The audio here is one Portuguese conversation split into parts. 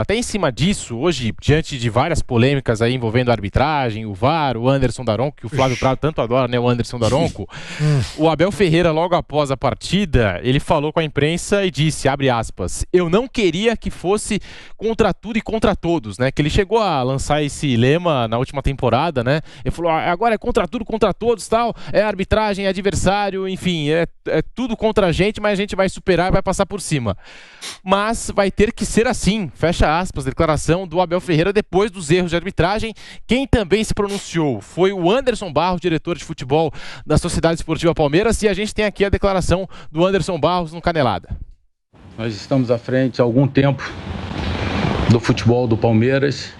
Até em cima disso, hoje, diante de várias polêmicas aí envolvendo a arbitragem, o VAR, o Anderson Daronco, que o Flávio Prado tanto adora, né, o Anderson Daronco, o Abel Ferreira, logo após a partida, ele falou com a imprensa e disse, abre aspas, eu não queria que fosse contra tudo e contra todos, né, que ele chegou a lançar esse lema na última temporada, né, ele falou, agora é contra tudo, contra todos, tal, é arbitragem, é adversário, enfim, é tudo contra a gente, mas a gente vai superar e vai passar por cima. Mas vai ter que ser assim, fecha aspas, declaração do Abel Ferreira depois dos erros de arbitragem. Quem também se pronunciou foi o Anderson Barros, diretor de futebol da Sociedade Esportiva Palmeiras, e a gente tem aqui a declaração do Anderson Barros no Canelada. Nós estamos à frente há algum tempo do futebol do Palmeiras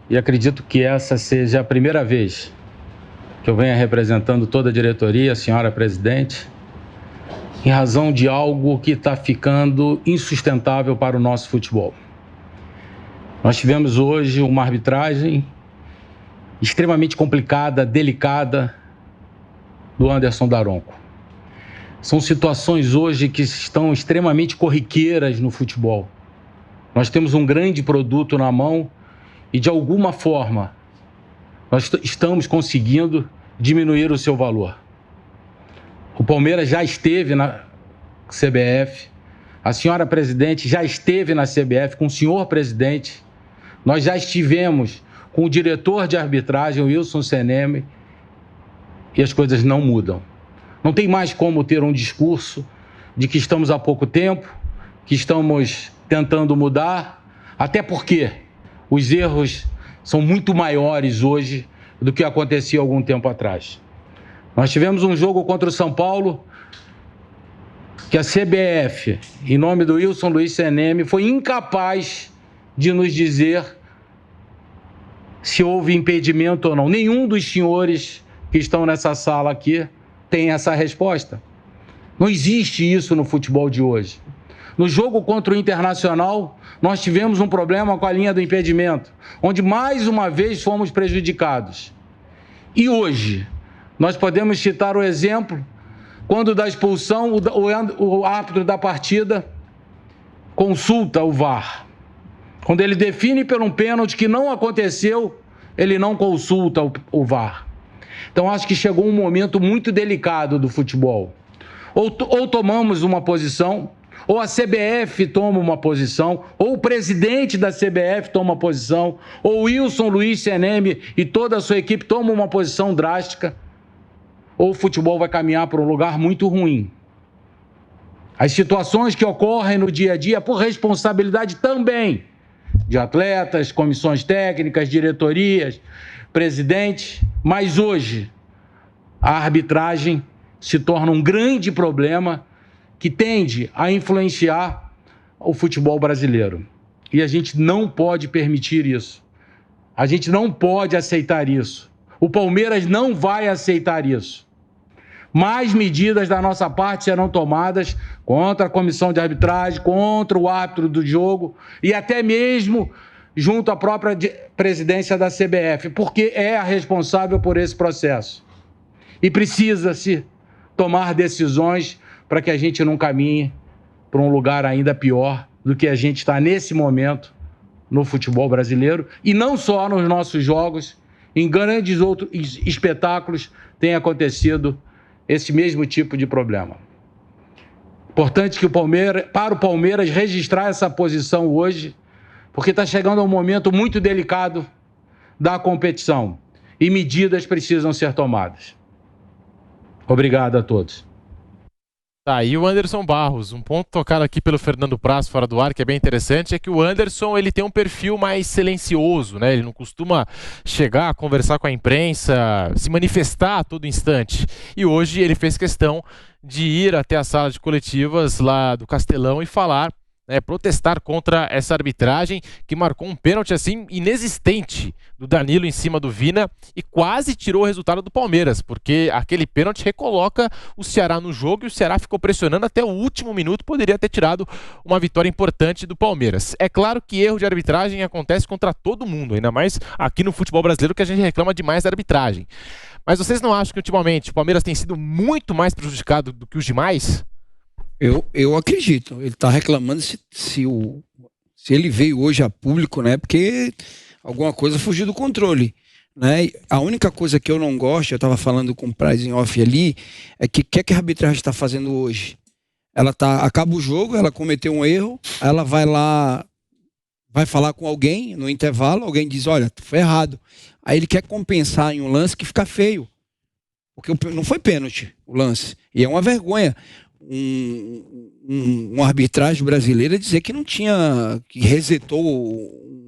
e acredito que essa seja a primeira vez que eu venha representando toda a diretoria, a senhora presidente, em razão de algo que está ficando insustentável para o nosso futebol. Nós tivemos hoje uma arbitragem extremamente complicada, delicada, do Anderson Daronco. São situações hoje que estão extremamente corriqueiras no futebol. Nós temos um grande produto na mão e, de alguma forma, nós estamos conseguindo diminuir o seu valor. O Palmeiras já esteve na CBF, a senhora presidente já esteve na CBF com o senhor presidente. Nós já estivemos com o diretor de arbitragem, o Wilson Seneme, e as coisas não mudam. Não tem mais como ter um discurso de que estamos há pouco tempo, que estamos tentando mudar, até porque os erros são muito maiores hoje do que acontecia algum tempo atrás. Nós tivemos um jogo contra o São Paulo que a CBF, em nome do Wilson Luiz Seneme, foi incapaz de nos dizer se houve impedimento ou não. Nenhum dos senhores que estão nessa sala aqui tem essa resposta. Não existe isso no futebol de hoje. No jogo contra o Internacional, nós tivemos um problema com a linha do impedimento, onde mais uma vez fomos prejudicados. E hoje, nós podemos citar o exemplo quando da expulsão, o árbitro da partida consulta o VAR. Quando ele define por um pênalti que não aconteceu, ele não consulta o VAR. Então, acho que chegou um momento muito delicado do futebol. Ou tomamos uma posição, ou a CBF toma uma posição, ou o presidente da CBF toma uma posição, ou o Wilson Luiz Seneme e toda a sua equipe toma uma posição drástica, ou o futebol vai caminhar para um lugar muito ruim. As situações que ocorrem no dia a dia, por responsabilidade também de atletas, comissões técnicas, diretorias, presidente, mas hoje a arbitragem se torna um grande problema que tende a influenciar o futebol brasileiro. E a gente não pode permitir isso. A gente não pode aceitar isso. O Palmeiras não vai aceitar isso. Mais medidas da nossa parte serão tomadas contra a comissão de arbitragem, contra o árbitro do jogo e até mesmo junto à própria presidência da CBF, porque é a responsável por esse processo. E precisa-se tomar decisões para que a gente não caminhe para um lugar ainda pior do que a gente está nesse momento no futebol brasileiro. E não só nos nossos jogos, em grandes outros espetáculos tem acontecido esse mesmo tipo de problema. Importante que para o Palmeiras registrar essa posição hoje, porque está chegando a um momento muito delicado da competição e medidas precisam ser tomadas. Obrigado a todos. Tá, e o Anderson Barros, um ponto tocado aqui pelo Fernando Praz fora do ar, que é bem interessante, é que o Anderson ele tem um perfil mais silencioso, né? Ele não costuma chegar a conversar com a imprensa, se manifestar a todo instante. E hoje ele fez questão de ir até a sala de coletivas lá do Castelão e falar, protestar contra essa arbitragem que marcou um pênalti assim inexistente do Danilo em cima do Vina e quase tirou o resultado do Palmeiras, porque aquele pênalti recoloca o Ceará no jogo e o Ceará ficou pressionando até o último minuto, poderia ter tirado uma vitória importante do Palmeiras. É claro que erro de arbitragem acontece contra todo mundo, ainda mais aqui no futebol brasileiro que a gente reclama demais da arbitragem. Mas vocês não acham que ultimamente o Palmeiras tem sido muito mais prejudicado do que os demais? Eu acredito. Ele está reclamando se Se ele veio hoje a público, né? Porque alguma coisa fugiu do controle, né? A única coisa que eu não gosto, eu estava falando com o Praz em off ali, é que o que a arbitragem está fazendo hoje? Ela acaba o jogo, ela cometeu um erro, ela vai lá, vai falar com alguém no intervalo, alguém diz, olha, foi errado. Aí ele quer compensar em um lance que fica feio. Porque não foi pênalti o lance. E é uma vergonha uma arbitragem brasileira dizer que não tinha, que resetou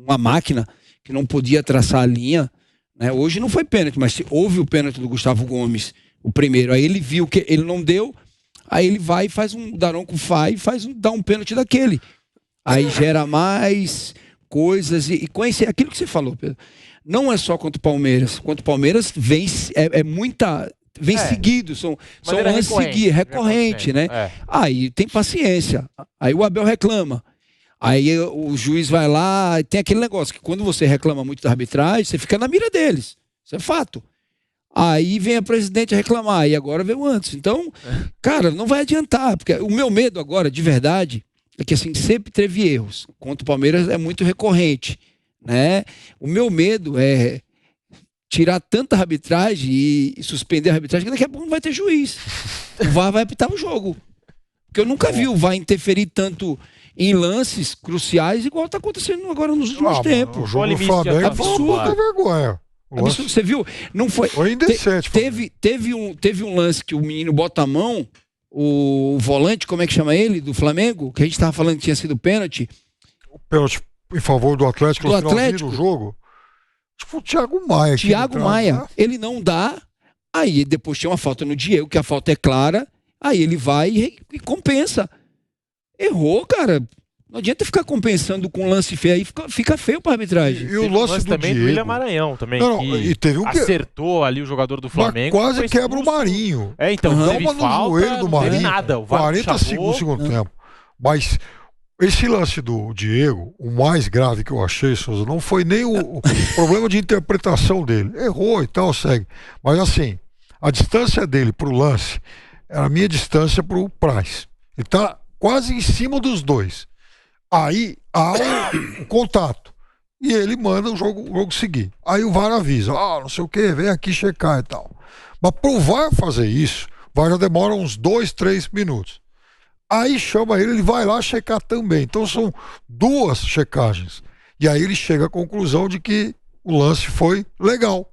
uma máquina, que não podia traçar a linha, né? Hoje não foi pênalti, mas houve o pênalti do Gustavo Gomes, o primeiro. Aí ele viu que ele não deu, aí ele vai e faz o Daronco dá um pênalti daquele. Aí gera mais coisas e conhecer aquilo que você falou, Pedro. Não é só contra o Palmeiras. Contra o Palmeiras vem seguido, são lances recorrente, né? Aí tem paciência. Aí o Abel reclama. Aí o juiz vai lá e tem aquele negócio que quando você reclama muito da arbitragem, você fica na mira deles. Isso é fato. Aí vem a presidente a reclamar, e agora veio antes. Então, cara, não vai adiantar, porque o meu medo agora, de verdade, é que assim, sempre teve erros. Contra o Palmeiras é muito recorrente, né? O meu medo é tirar tanta arbitragem e suspender a arbitragem que daqui a pouco não vai ter juiz. O VAR vai apitar o jogo. Porque eu nunca vi o VAR interferir tanto em lances cruciais igual está acontecendo agora nos últimos tempos. O jogo do Flamengo é absurdo. Vergonha. Absurdo. Você viu? Não foi indecente. Teve um lance que o menino bota a mão, o volante, como é que chama ele, do Flamengo, que a gente estava falando que tinha sido pênalti. O pênalti em favor do Atlético no finalzinho do jogo. Tipo o Thiago Maia. Thiago Maia, ele não dá, aí depois tem uma falta no Diego, que a falta é clara, aí ele vai e compensa. Errou, cara. Não adianta ficar compensando com lance feio, aí fica feio pra arbitragem. E o lance também do William Maranhão também, e teve um acertou ali o jogador do Flamengo. Mas quase quebra o Marinho. Então, teve falta, no joelho do Marinho, não teve nada. O 40 segundos do segundo tempo. Mas esse lance do Diego, o mais grave que eu achei, Souza, não foi nem o problema de interpretação dele. Errou e tal, segue. Mas assim, a distância dele pro lance era a minha distância pro Praz. Ele tá quase em cima dos dois. Aí há um contato. E ele manda o jogo seguir. Aí o VAR avisa, não sei o que, vem aqui checar e tal. Mas pro VAR fazer isso, o VAR já demora uns 2, 3 minutos. Aí chama ele vai lá checar também. Então são 2 checagens. E aí ele chega à conclusão de que o lance foi legal.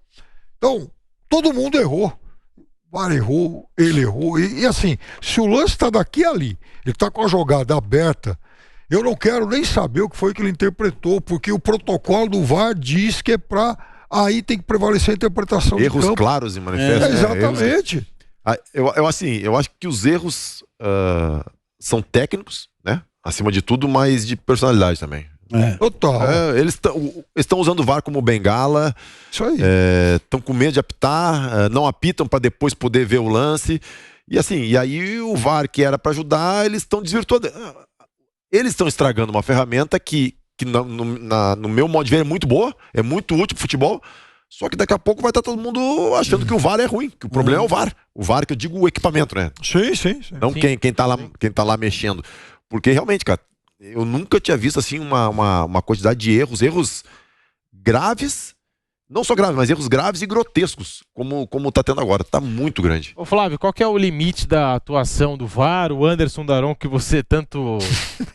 Então, todo mundo errou. O VAR errou, ele errou. E assim, se o lance está daqui a ali, ele está com a jogada aberta, eu não quero nem saber o que foi que ele interpretou, porque o protocolo do VAR diz que é pra... Aí tem que prevalecer a interpretação do campo. Erros claros e manifestos. Exatamente. Eu acho que os erros são técnicos, né? Acima de tudo, mas de personalidade também. Total. Eles estão usando o VAR como bengala. Isso aí. Estão com medo de apitar, não apitam para depois poder ver o lance. E aí o VAR, que era para ajudar, eles estão desvirtuando. Eles estão estragando uma ferramenta que no meu modo de ver, é muito boa, é muito útil pro futebol, só que daqui a pouco vai estar todo mundo achando que o VAR é ruim, que o problema é o VAR. O VAR, que eu digo o equipamento, né? Sim. Não sim. Quem tá lá mexendo. Porque realmente, cara, eu nunca tinha visto assim uma quantidade de erros graves. Não só graves, mas erros graves e grotescos, como tá tendo agora. Tá muito grande. Ô Flávio, qual que é o limite da atuação do VAR? O Anderson Daronco, que você tanto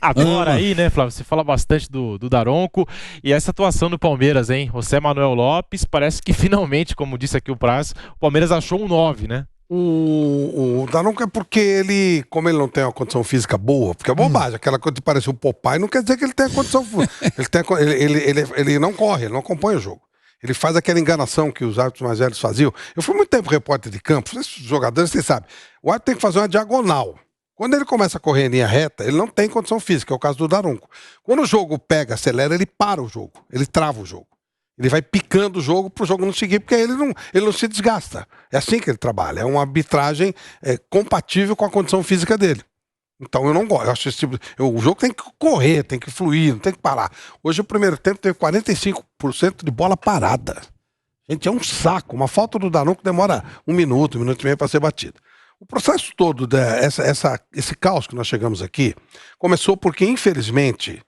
adora aí, né, Flávio? Você fala bastante do Daronco. E essa atuação do Palmeiras, hein? José Manuel Lopes, parece que finalmente, como disse aqui o Praz, o Palmeiras achou um 9, né? O Daronco é porque ele, como ele não tem uma condição física boa, porque é bobagem, aquela coisa de parecer o Popeye não quer dizer que ele tem a condição ele não corre, ele não acompanha o jogo. Ele faz aquela enganação que os árbitros mais velhos faziam. Eu fui muito tempo repórter de campo, esses jogadores, vocês sabem. O árbitro tem que fazer uma diagonal. Quando ele começa a correr em linha reta, ele não tem condição física, é o caso do Daronco. Quando o jogo pega, acelera, ele para o jogo, ele trava o jogo. Ele vai picando o jogo para o jogo não seguir, porque ele não se desgasta. É assim que ele trabalha, é uma arbitragem compatível com a condição física dele. Então eu não gosto, eu acho esse tipo o jogo tem que correr, tem que fluir, não tem que parar. Hoje o primeiro tempo teve 45% de bola parada. Gente, é um saco, uma falta do Daronco demora 1 minuto, 1 minuto e meio para ser batida. O processo todo esse caos que nós chegamos aqui começou porque, infelizmente,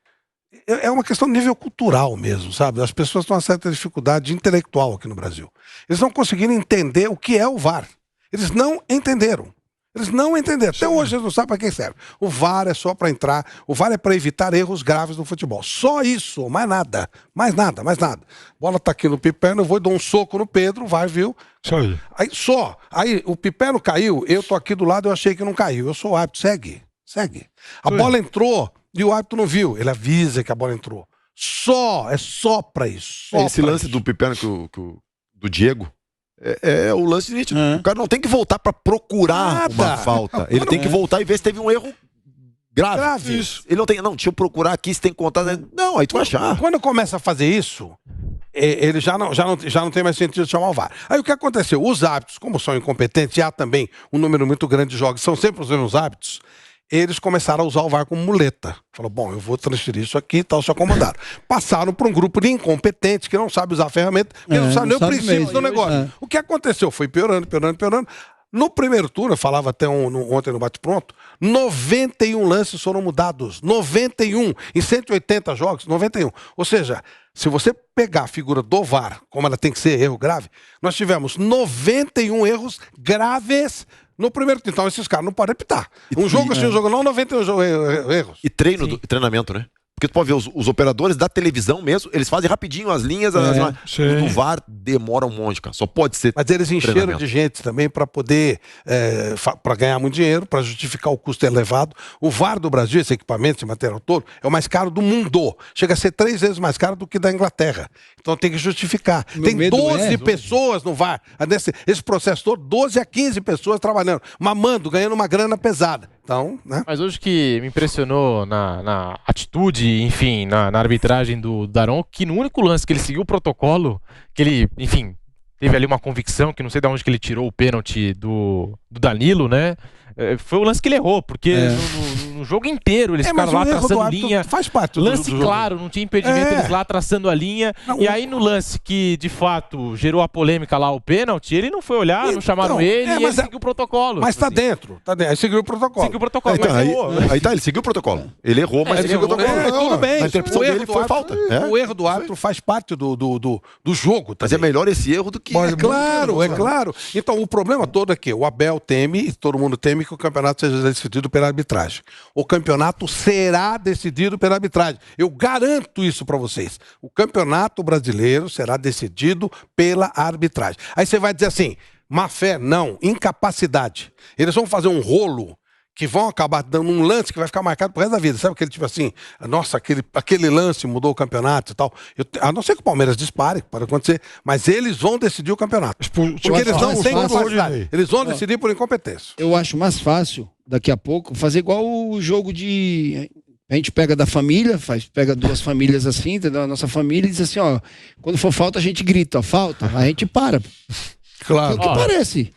É uma questão de nível cultural mesmo, sabe? As pessoas têm uma certa dificuldade intelectual aqui no Brasil. Eles não conseguiram entender o que é o VAR. Eles não entenderam. Eles não entenderam. Até hoje eles não sabem para que serve. O VAR é só para entrar, o VAR é para evitar erros graves no futebol. Só isso, mais nada. Mais nada, mais nada. Bola tá aqui no Piperno, eu vou dar um soco no Pedro, o VAR viu. Aí o Piperno caiu, eu tô aqui do lado, eu achei que não caiu. Eu sou o árbitro, segue. A bola entrou e o árbitro não viu. Ele avisa que a bola entrou. É só para isso. Esse lance do Piperno do Diego, é o lance nítido. O cara não tem que voltar para procurar uma falta. Ele tem que voltar e ver se teve um erro grave. Isso. Ele não tem, deixa eu procurar aqui se tem que contar. Não, aí tu vai achar. Quando começa a fazer isso, ele já não tem mais sentido de chamar o VAR. Aí o que aconteceu? Os árbitros, como são incompetentes, e há também um número muito grande de jogos, são sempre os mesmos árbitros, eles começaram a usar o VAR como muleta. Falou, bom, eu vou transferir isso aqui e tal, se acomodaram. Passaram para um grupo de incompetentes que não sabe usar a ferramenta, que não sabe nem o princípio do negócio. O que aconteceu? Foi piorando. No primeiro turno, eu falava até ontem no Bate-Pronto, 91 lances foram mudados. 91. Em 180 jogos, 91. Ou seja, se você pegar a figura do VAR, como ela tem que ser erro grave, nós tivemos 91 erros graves no primeiro turno. Então esses caras não podem apitar. Um jogo assim, um jogo não, 91 erros. E treinamento, né? Porque tu pode ver os operadores da televisão mesmo, eles fazem rapidinho as linhas, o VAR demora um monte, cara. Só pode ser. Mas eles encheram de gente também para poder, para ganhar muito dinheiro, para justificar o custo elevado. O VAR do Brasil, esse equipamento, esse material todo, é o mais caro do mundo. Chega a ser 3 vezes mais caro do que da Inglaterra. Então tem que justificar. Tem 12 pessoas no VAR. Esse processo todo, 12 a 15 pessoas trabalhando, mamando, ganhando uma grana pesada. Então, né? Mas hoje que me impressionou na atitude, enfim, na arbitragem do Daron, que no único lance que ele seguiu o protocolo, que ele, enfim, teve ali uma convicção, que não sei de onde que ele tirou o pênalti do Danilo, né? Foi o lance que ele errou, porque no jogo inteiro eles ficaram lá traçando linha. Faz parte lance do claro, não tinha impedimento, eles lá traçando a linha. E aí no lance que de fato gerou a polêmica lá, o pênalti, ele não foi olhar, não chamaram ele e ele seguiu o protocolo. Mas tá dentro. Aí seguiu o protocolo. Seguiu o protocolo, ele seguiu o protocolo. Ele errou, mas seguiu o protocolo. Tudo bem. A interpretação dele foi falta. O erro do árbitro faz parte do jogo. Mas é melhor esse erro do que... É claro. Então o problema todo é que o Abel teme, e todo mundo teme, que o campeonato seja decidido pela arbitragem. O campeonato será decidido pela arbitragem. Eu garanto isso para vocês. O campeonato brasileiro será decidido pela arbitragem. Aí você vai dizer assim, má fé, não, incapacidade. Eles vão fazer um rolo que vão acabar dando um lance que vai ficar marcado pro resto da vida. Sabe aquele tipo assim, nossa, aquele lance mudou o campeonato e tal. A não ser que o Palmeiras dispare, pode acontecer, mas eles vão decidir o campeonato. Porque eles não têm capacidade. Eles vão decidir por incompetência. Eu acho mais fácil, daqui a pouco, fazer igual o jogo de... A gente pega da família, pega 2 famílias assim, da nossa família, e diz assim, ó, quando for falta a gente grita, ó, falta, a gente para. Claro. É o que parece.